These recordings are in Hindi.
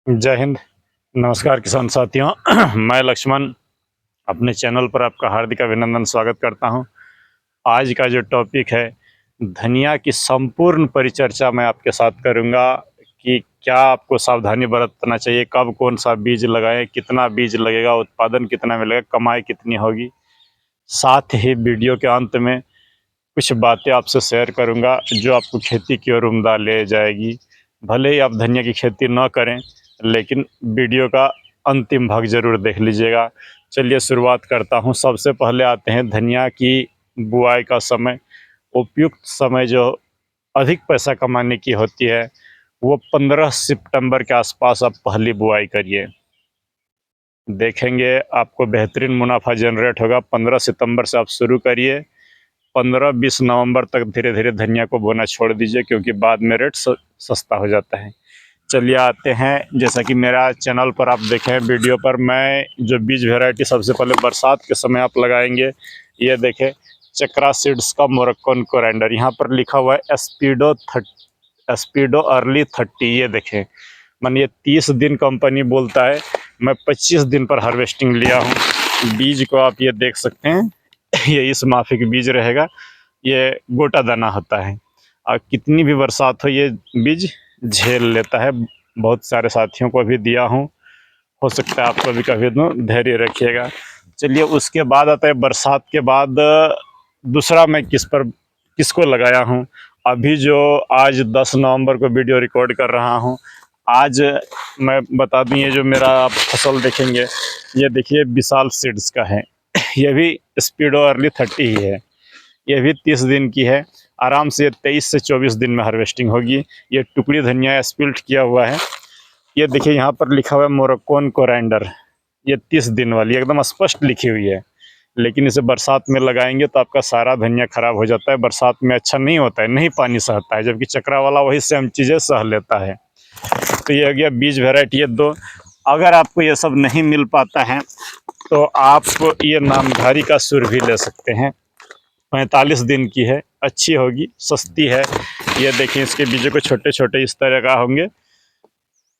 जय हिंद। नमस्कार किसान साथियों। मैं लक्ष्मण अपने चैनल पर आपका हार्दिक अभिनंदन स्वागत करता हूं। आज का जो टॉपिक है धनिया की संपूर्ण परिचर्चा मैं आपके साथ करूंगा कि क्या आपको सावधानी बरतना चाहिए, कब कौन सा बीज लगाएं, कितना बीज लगेगा, उत्पादन कितना मिलेगा, कमाई कितनी होगी। साथ ही वीडियो के अंत में कुछ बातें आपसे शेयर करूंगा जो आपको खेती की ओर उम्दा ले जाएगी। भले ही आप धनिया की खेती न करें, लेकिन वीडियो का अंतिम भाग ज़रूर देख लीजिएगा। चलिए शुरुआत करता हूं। सबसे पहले आते हैं धनिया की बुआई का समय। उपयुक्त समय जो अधिक पैसा कमाने की होती है वो 15 सितंबर के आसपास आप पहली बुआई करिए। देखेंगे आपको बेहतरीन मुनाफा जनरेट होगा। 15 सितंबर से आप शुरू करिए। 15-20 नवंबर तक धीरे धीरे धनिया को बोना छोड़ दीजिए, क्योंकि बाद में रेट सस्ता हो जाता है। चलिए आते हैं, जैसा कि मेरा चैनल पर आप देखें वीडियो पर, मैं जो बीज वैरायटी सबसे पहले बरसात के समय आप लगाएंगे, ये देखें चक्रा सीड्स का मोरक्कन कोरिएंडर। यहाँ पर लिखा हुआ है एस्पीडो अर्ली 30। ये देखें, मानिए 30 दिन कंपनी बोलता है, मैं 25 दिन पर हार्वेस्टिंग लिया हूँ। बीज को आप ये देख सकते हैं, ये इस माफिक बीज रहेगा, ये गोटा दाना होता है और कितनी भी बरसात हो ये बीज झेल लेता है। बहुत सारे साथियों को भी दिया हूँ, हो सकता है आपको भी कभी दूँ, धैर्य रखिएगा। चलिए उसके बाद आता है बरसात के बाद दूसरा मैं किसको लगाया हूँ। अभी जो आज 10 नवंबर को वीडियो रिकॉर्ड कर रहा हूँ, आज मैं बता दूँ, ये जो मेरा आप फसल देखेंगे, ये देखिए विशाल सीड्स का है। ये भी स्पीडो अर्ली 30 ही है। ये भी 30 दिन की है। आराम से 23 से 24 दिन में हार्वेस्टिंग होगी। ये टुकड़ी धनिया स्पिल्ट किया हुआ है। ये देखिए यहाँ पर लिखा हुआ है मोरक्कन कोरिएंडर। ये 30 दिन वाली एकदम स्पष्ट लिखी हुई है। लेकिन इसे बरसात में लगाएंगे तो आपका सारा धनिया खराब हो जाता है। बरसात में अच्छा नहीं होता है, नहीं पानी सहता है, जबकि चक्रा वाला वही सेम चीज़ें सह लेता है। तो ये हो गया बीज वेराइटी। ये दो। अगर आपको ये सब नहीं मिल पाता है तो आप ये नामधारी का सुर भी ले सकते हैं। 45 दिन की है, अच्छी होगी, सस्ती है। ये देखिए इसके बीजों को छोटे छोटे इस तरह का होंगे।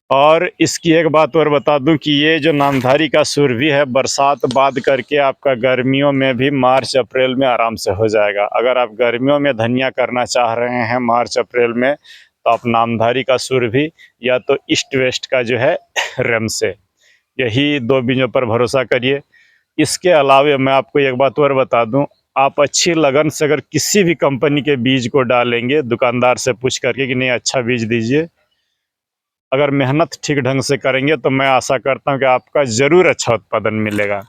और इसकी एक बात और बता दूं कि ये जो नामधारी का सुरभि है, बरसात बाद करके आपका गर्मियों में भी मार्च अप्रैल में आराम से हो जाएगा। अगर आप गर्मियों में धनिया करना चाह रहे हैं मार्च अप्रैल में, तो आप नामधारी का सुरभि या तो ईस्ट वेस्ट का जो है रेम से, यही दो बीजों पर भरोसा करिए। इसके अलावा मैं आपको एक बात और बता दूं, आप अच्छी लगन से अगर किसी भी कंपनी के बीज को डालेंगे, दुकानदार से पूछ करके कि नहीं अच्छा बीज दीजिए, अगर मेहनत ठीक ढंग से करेंगे तो मैं आशा करता हूं कि आपका ज़रूर अच्छा उत्पादन मिलेगा।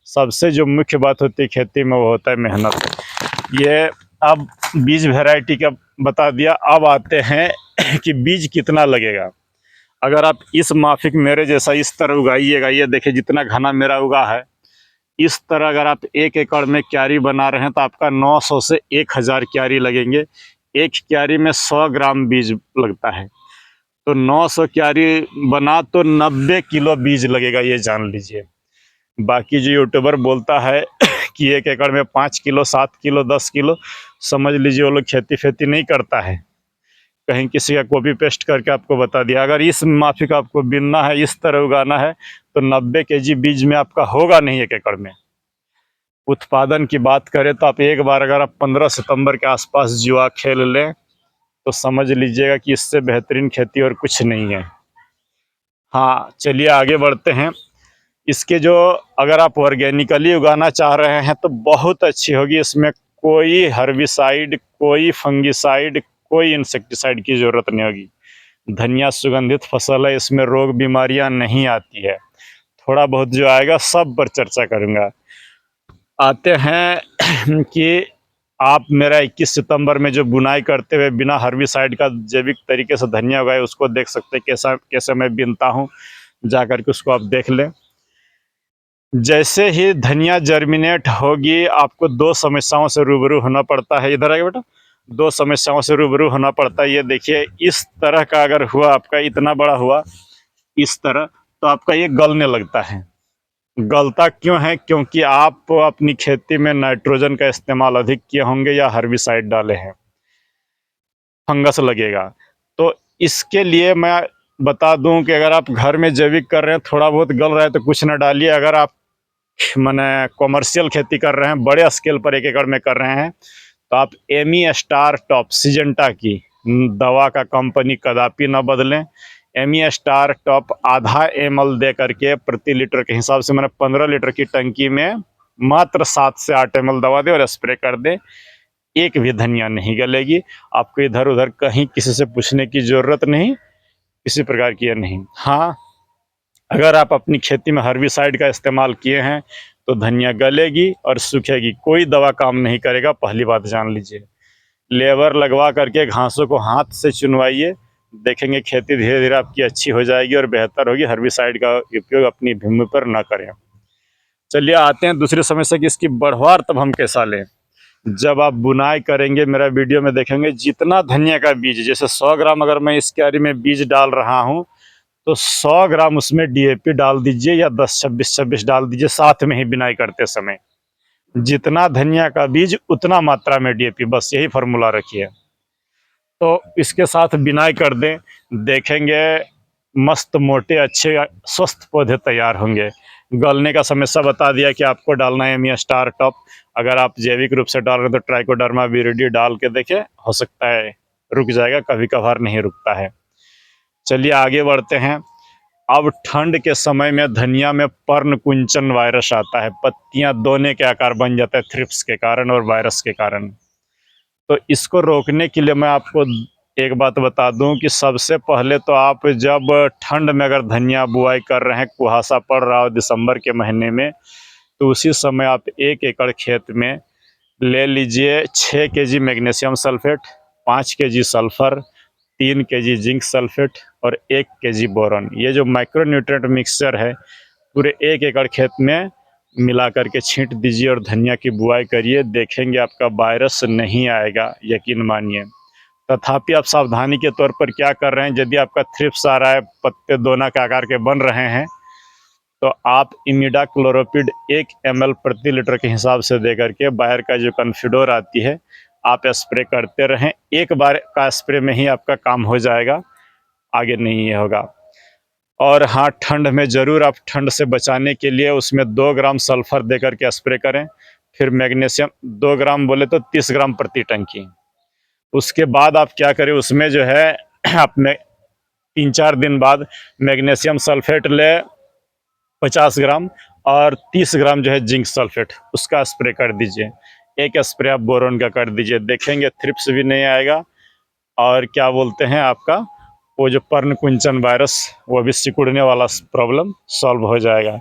सबसे जो मुख्य बात होती है खेती में वो होता है मेहनत। ये अब बीज वैरायटी का बता दिया। अब आते हैं कि बीज कितना लगेगा। अगर आप इस माफिक मेरे जैसा इस तरह उगाइएगा, ये देखिए जितना घना मेरा उगा है, इस तरह अगर आप 1 एकड़ में क्यारी बना रहे हैं तो आपका 900 से 1000 क्यारी लगेंगे। एक क्यारी में 100 ग्राम बीज लगता है, तो 900 क्यारी बना तो 90 किलो बीज लगेगा, ये जान लीजिए। बाकी जो यूट्यूबर बोलता है कि 1 एकड़ में 5 किलो 7 किलो 10 किलो, समझ लीजिए वो लोग खेती फेती नहीं करता है, कहीं किसी का कॉपी पेस्ट करके आपको बता दिया। अगर इस माफिक आपको बिनना है, इस तरह उगाना है, तो 90 केजी बीज में आपका होगा नहीं 1 एकड़ में। उत्पादन की बात करें तो आप एक बार अगर आप 15 सितंबर के आसपास जुआ खेल लें तो समझ लीजिएगा कि इससे बेहतरीन खेती और कुछ नहीं है। हाँ चलिए आगे बढ़ते हैं। इसके जो अगर आप ऑर्गेनिकली उगाना चाह रहे हैं तो बहुत अच्छी होगी। इसमें कोई हर्बिसाइड, कोई फंगिसाइड, कोई इंसेक्टिसाइड की ज़रूरत नहीं होगी। धनिया सुगंधित फसल है, इसमें रोग बीमारियां नहीं आती है। थोड़ा बहुत जो आएगा सब पर चर्चा करूँगा। आते हैं कि आप मेरा 21 सितंबर में जो बुनाई करते हुए बिना हर्बिसाइड का जैविक तरीके से धनिया उगाए, उसको देख सकते हैं कैसा कैसे मैं बिनता हूँ, जा कर के उसको आप देख लें। जैसे ही धनिया जर्मिनेट होगी आपको 2 समस्याओं से रूबरू होना पड़ता है। इधर आइए बेटा। 2 समस्याओं से रूबरू होना पड़ता है। ये देखिए इस तरह का अगर हुआ, आपका इतना बड़ा हुआ इस तरह, तो आपका ये गलने लगता है। गलता क्यों है? क्योंकि आप अपनी खेती में नाइट्रोजन का इस्तेमाल अधिक किए होंगे या हर्बिसाइड डाले हैं, फंगस लगेगा। तो इसके लिए मैं बता दूं कि अगर आप घर में जैविक कर रहे हैं, थोड़ा बहुत गल रहा है तो कुछ ना डालिए। अगर आप माने कॉमर्शियल खेती कर रहे हैं, बड़े स्केल पर 1 एकड़ में कर रहे हैं, तो आप एमी स्टार टॉप सिजेंटा की दवा का कंपनी कदापि ना बदलें। एमी स्टार टॉप आधा ml दे करके प्रति लीटर के हिसाब से, मैंने 15 लीटर की टंकी में मात्र 7 से 8 ml दवा दे और स्प्रे कर दे। एक भी धनिया नहीं गलेगी। आपको इधर उधर कहीं किसी से पूछने की जरूरत नहीं, किसी प्रकार की नहीं। हाँ, अगर आप अपनी खेती में हर्बिसाइड का इस्तेमाल किए हैं तो धनिया गलेगी और सूखेगी, कोई दवा काम नहीं करेगा, पहली बात जान लीजिए। लेबर लगवा करके घासों को हाथ से चुनवाइए, देखेंगे खेती धीरे धीरे आपकी अच्छी हो जाएगी और बेहतर होगी। हर्बिसाइड का उपयोग अपनी भूमि पर ना करें। चलिए आते हैं दूसरी समस्या कि इसकी बढ़वार तब हम कैसा लें। जब आप बुनाई करेंगे, मेरा वीडियो में देखेंगे, जितना धनिया का बीज, जैसे 100 ग्राम अगर मैं इस क्यारी में बीज डाल रहा हूँ तो 100 ग्राम उसमें DAP डाल दीजिए या 10-26-26 डाल दीजिए साथ में ही बिनाई करते समय। जितना धनिया का बीज उतना मात्रा में DAP, बस यही फार्मूला रखिए। तो इसके साथ बिनाई कर दें, देखेंगे मस्त मोटे अच्छे स्वस्थ पौधे तैयार होंगे। गलने का समस्या बता दिया कि आपको डालना है एमी स्टार टॉप। अगर आप जैविक रूप से डाल रहे हैं तो ट्राइकोडर्मा विरिडी डाल के देखें, हो सकता है रुक जाएगा, कभी कभार नहीं रुकता है। चलिए आगे बढ़ते हैं। अब ठंड के समय में धनिया में पर्णकुंचन वायरस आता है, पत्तियां दोने के आकार बन जाता है थ्रिप्स के कारण और वायरस के कारण। तो इसको रोकने के लिए मैं आपको एक बात बता दूं कि सबसे पहले तो आप जब ठंड में अगर धनिया बुआई कर रहे हैं, कुहासा पड़ रहा हो दिसंबर के महीने में, तो उसी समय आप 1 एकड़ खेत में ले लीजिए 6 kg magnesium sulphate, 5 kg sulphur, 3 kg zinc sulphate और 1 kg बोरॉन। ये जो माइक्रोन्यूट्रिएंट मिक्सचर है पूरे 1 एकड़ खेत में मिला करके छींट दीजिए और धनिया की बुआई करिए। देखेंगे आपका वायरस नहीं आएगा, यकीन मानिए। तथापि आप सावधानी के तौर पर क्या कर रहे हैं, यदि आपका थ्रिप्स आ रहा है, पत्ते दोना के आकार के बन रहे हैं, तो आप इमिडा क्लोरोपिड 1 ml प्रति लीटर के हिसाब से दे करके, बाहर का जो कन्फिडोर आती है, आप स्प्रे करते रहें। एक बार का स्प्रे में ही आपका काम हो जाएगा, आगे नहीं ये होगा। और हाँ, ठंड में ज़रूर आप ठंड से बचाने के लिए उसमें 2 ग्राम सल्फर दे करके स्प्रे करें। फिर मैग्नीशियम 2 ग्राम बोले तो 30 ग्राम प्रति टंकी। उसके बाद आप क्या करें, उसमें जो है अपने 3-4 दिन बाद मैग्नीशियम सल्फेट ले 50 ग्राम और 30 ग्राम जो है जिंक सल्फेट, उसका स्प्रे कर दीजिए। एक स्प्रे आप बोरोन का कर दीजिए, देखेंगे थ्रिप्स भी नहीं आएगा और क्या बोलते हैं आपका वो जो पर्णकुंचन वायरस, वो भी सिकुड़ने वाला प्रॉब्लम सॉल्व हो जाएगा।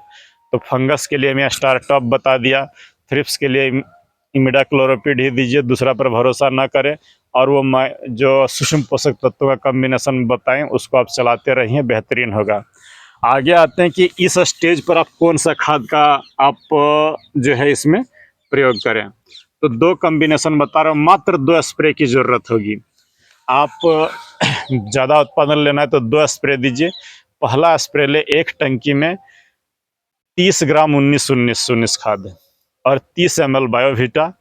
तो फंगस के लिए मैं स्टार टॉप बता दिया, थ्रिप्स के लिए इमिडा क्लोरोपिड ही दीजिए, दूसरा पर भरोसा ना करें। और वो जो सूक्ष्म पोषक तत्वों का कम्बिनेशन बताएं उसको आप चलाते रहिए, बेहतरीन होगा। आगे आते हैं कि इस स्टेज पर आप कौन सा खाद का आप जो है इसमें प्रयोग करें। तो 2 कॉम्बिनेशन बता रहा हूँ, मात्र 2 स्प्रे की ज़रूरत होगी। आप ज़्यादा उत्पादन लेना है तो 2 स्प्रे दीजिए। पहला स्प्रे ले, एक टंकी में 30 ग्राम 19-19-19 खाद और 30 ml बायोवीटा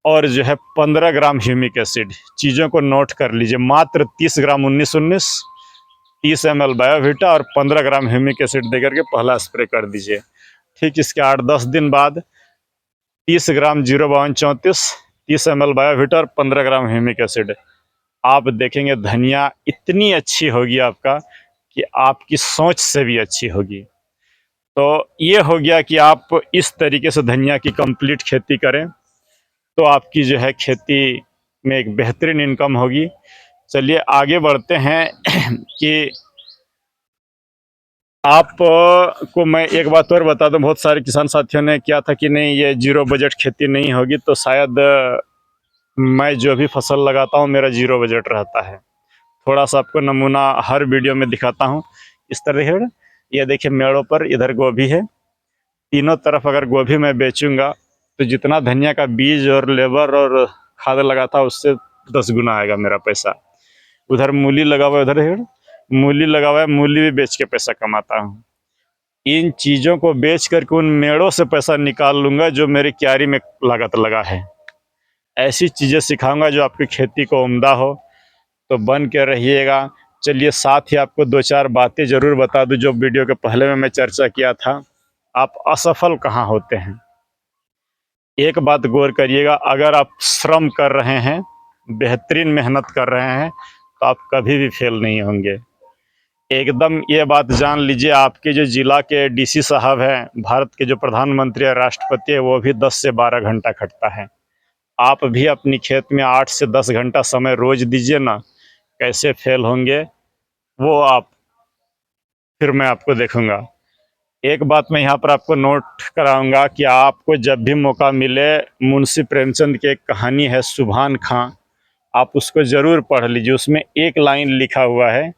और जो है 15 ग्राम ह्यूमिक एसिड। चीज़ों को नोट कर लीजिए, मात्र 30 ग्राम 19-19, 30 ml बायोवीटा और 15 ग्राम ह्यूमिक एसिड देकर के पहला स्प्रे कर दीजिए। ठीक इसके 8-10 दिन बाद 30 ग्राम 052-34, 30 ml बायोवीटा और 15 ग्राम ह्यूमिक एसिड। आप देखेंगे धनिया इतनी अच्छी होगी आपका कि आपकी सोच से भी अच्छी होगी। तो ये हो गया कि आप इस तरीके से धनिया की कंप्लीट खेती करें तो आपकी जो है खेती में एक बेहतरीन इनकम होगी। चलिए आगे बढ़ते हैं कि आप को मैं एक बात और बता दूं, बहुत सारे किसान साथियों ने क्या था कि नहीं ये जीरो बजट खेती नहीं होगी, तो शायद मैं जो भी फसल लगाता हूं मेरा जीरो बजट रहता है। थोड़ा सा आपको नमूना हर वीडियो में दिखाता हूं। इस तरह है, ये देखिए मेड़ों पर इधर गोभी है, तीनों तरफ अगर गोभी मैं बेचूंगा तो जितना धनिया का बीज और लेबर और खाद लगा था उससे 10 गुना आएगा मेरा पैसा। उधर मूली लगा हुआ है, उधर है मूली लगा हुआ है, मूली भी बेच के पैसा कमाता हूँ। इन चीज़ों को बेच करके उन मेड़ों से पैसा निकाल लूँगा जो मेरी क्यारी में लागत लगा है। ऐसी चीज़ें सिखाऊंगा जो आपकी खेती को उम्दा हो। तो बन के रहिएगा। चलिए साथ ही आपको 2-4 बातें ज़रूर बता दूं जो वीडियो के पहले में मैं चर्चा किया था। आप असफल कहाँ होते हैं? एक बात गौर करिएगा, अगर आप श्रम कर रहे हैं, बेहतरीन मेहनत कर रहे हैं, तो आप कभी भी फेल नहीं होंगे। एकदम ये बात जान लीजिए, आपके जो ज़िला के डीसी साहब हैं, भारत के जो प्रधानमंत्री और राष्ट्रपति है, वो भी 10 से 12 घंटा खटता है। आप भी अपनी खेत में 8 से 10 घंटा समय रोज़ दीजिए ना, कैसे फेल होंगे वो आप फिर मैं आपको देखूँगा। एक बात मैं यहाँ पर आपको नोट कराऊंगा कि आपको जब भी मौका मिले, मुंशी प्रेमचंद की एक कहानी है सुभान खां, आप उसको ज़रूर पढ़ लीजिए। उसमें एक लाइन लिखा हुआ है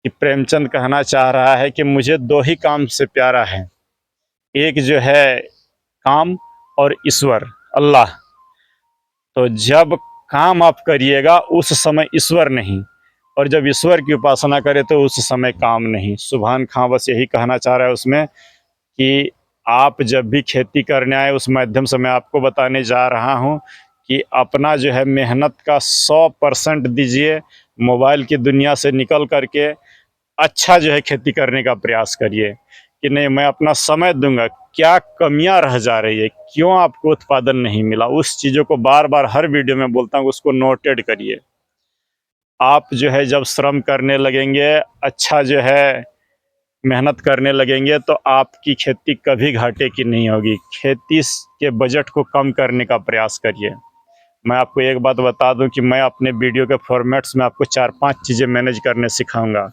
कि प्रेमचंद कहना चाह रहा है कि मुझे 2 ही काम से प्यारा है, एक जो है काम और ईश्वर अल्लाह। तो जब काम आप करिएगा उस समय ईश्वर नहीं, और जब ईश्वर की उपासना करें तो उस समय काम नहीं। सुभान खां बस यही कहना चाह रहा है उसमें कि आप जब भी खेती करने आए, उस माध्यम से मैं आपको बताने जा रहा हूँ कि अपना जो है मेहनत का 100% दीजिए। मोबाइल की दुनिया से निकल करके अच्छा जो है खेती करने का प्रयास करिए कि नहीं मैं अपना समय दूंगा। क्या कमियां रह जा रही है, क्यों आपको उत्पादन नहीं मिला, उस चीज़ों को बार बार हर वीडियो में बोलता हूँ, उसको नोटेड करिए। आप जो है जब श्रम करने लगेंगे, अच्छा जो है मेहनत करने लगेंगे, तो आपकी खेती कभी घाटे की नहीं होगी। खेती के बजट को कम करने का प्रयास करिए। मैं आपको एक बात बता दूं कि मैं अपने वीडियो के फॉर्मेट्स में आपको 4-5 चीज़ें मैनेज करने सिखाऊंगा।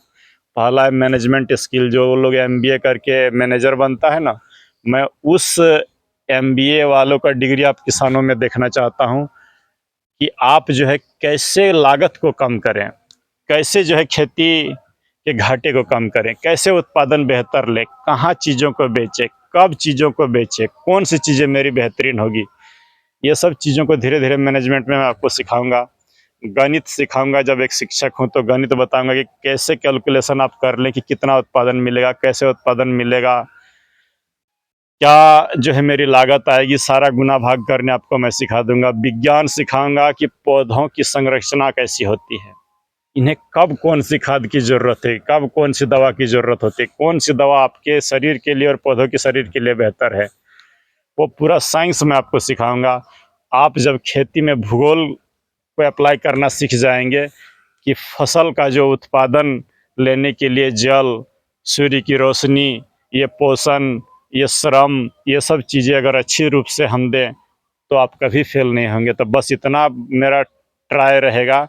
पहला है मैनेजमेंट स्किल, जो लोग एमबीए करके मैनेजर बनता है ना, मैं उस एमबीए वालों का डिग्री आप किसानों में देखना चाहता हूं कि आप जो है कैसे लागत को कम करें, कैसे जो है खेती के घाटे को कम करें, कैसे उत्पादन बेहतर लें, कहाँ चीज़ों को बेचें, कब चीज़ों को बेचें, कौन सी चीज़ें मेरी बेहतरीन होगी। ये सब चीज़ों को धीरे धीरे मैनेजमेंट में मैं आपको सिखाऊंगा। गणित सिखाऊंगा, जब एक शिक्षक हूँ तो गणित बताऊंगा कि कैसे कैलकुलेशन आप कर लें कि कितना उत्पादन मिलेगा, कैसे उत्पादन मिलेगा, क्या जो है मेरी लागत आएगी, सारा गुना भाग करने आपको मैं सिखा दूंगा। विज्ञान सिखाऊंगा कि पौधों की संरचना कैसी होती है, इन्हें कब कौन सी खाद की ज़रूरत है, कब कौन सी दवा की ज़रूरत होती है, कौन सी दवा आपके शरीर के लिए और पौधों के शरीर के लिए बेहतर है, वो पूरा साइंस मैं आपको सिखाऊंगा। आप जब खेती में भूगोल को अप्लाई करना सीख जाएंगे कि फसल का जो उत्पादन लेने के लिए जल, सूर्य की रोशनी, ये पोषण, ये श्रम, ये सब चीज़ें अगर अच्छी रूप से हम दें तो आप कभी फेल नहीं होंगे। तो बस इतना मेरा ट्राई रहेगा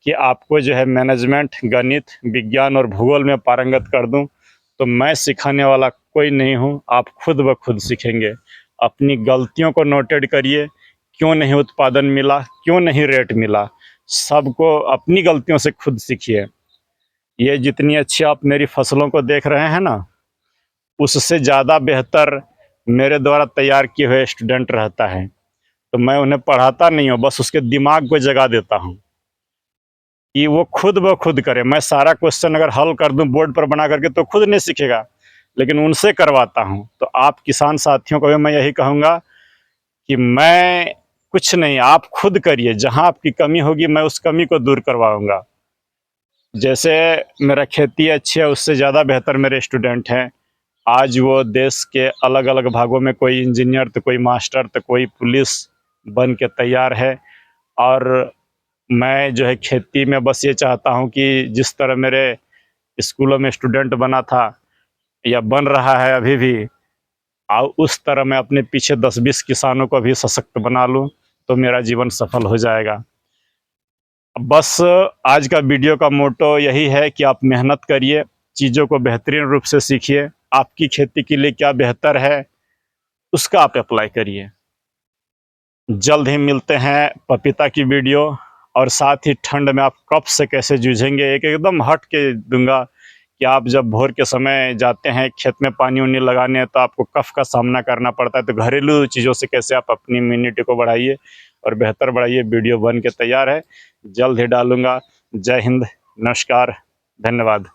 कि आपको जो है मैनेजमेंट, गणित, विज्ञान और भूगोल में पारंगत कर दूं। तो मैं सिखाने वाला कोई नहीं हूं, आप खुद ब खुद सीखेंगे। अपनी गलतियों को नोटेड करिए, क्यों नहीं उत्पादन मिला, क्यों नहीं रेट मिला, सबको अपनी गलतियों से खुद सीखिए। ये जितनी अच्छी आप मेरी फसलों को देख रहे हैं ना, उससे ज़्यादा बेहतर मेरे द्वारा तैयार किए हुए स्टूडेंट रहता है। तो मैं उन्हें पढ़ाता नहीं हूँ, बस उसके दिमाग को जगा देता हूँ कि वो खुद ब खुद करे। मैं सारा क्वेश्चन अगर हल कर दूं बोर्ड पर बना करके तो खुद नहीं सीखेगा, लेकिन उनसे करवाता हूँ। तो आप किसान साथियों को भी मैं यही कहूँगा कि मैं कुछ नहीं, आप खुद करिए, जहाँ आपकी कमी होगी मैं उस कमी को दूर करवाऊँगा। जैसे मेरा खेती अच्छी है, उससे ज़्यादा बेहतर मेरे स्टूडेंट हैं। आज वो देश के अलग अलग भागों में, कोई इंजीनियर तो कोई मास्टर तो कोई पुलिस बन के तैयार है। और मैं जो है खेती में बस ये चाहता हूँ कि जिस तरह मेरे स्कूलों में स्टूडेंट बना था या बन रहा है अभी भी, और उस तरह मैं अपने पीछे 10-20 किसानों को भी सशक्त बना लूँ तो मेरा जीवन सफल हो जाएगा। बस आज का वीडियो का मोटो यही है कि आप मेहनत करिए, चीज़ों को बेहतरीन रूप से सीखिए, आपकी खेती के लिए क्या बेहतर है उसका आप अप्लाई करिए। जल्द ही मिलते हैं पपीता की वीडियो, और साथ ही ठंड में आप कफ से कैसे जूझेंगे एक एकदम हट के दूंगा कि आप जब भोर के समय जाते हैं खेत में पानी उनी लगाने तो आपको कफ का सामना करना पड़ता है, तो घरेलू चीज़ों से कैसे आप अपनी इम्यूनिटी को बढ़ाइए और बेहतर बढ़ाइए। वीडियो बन के तैयार है, जल्द ही डालूंगा। जय हिंद, नमस्कार, धन्यवाद।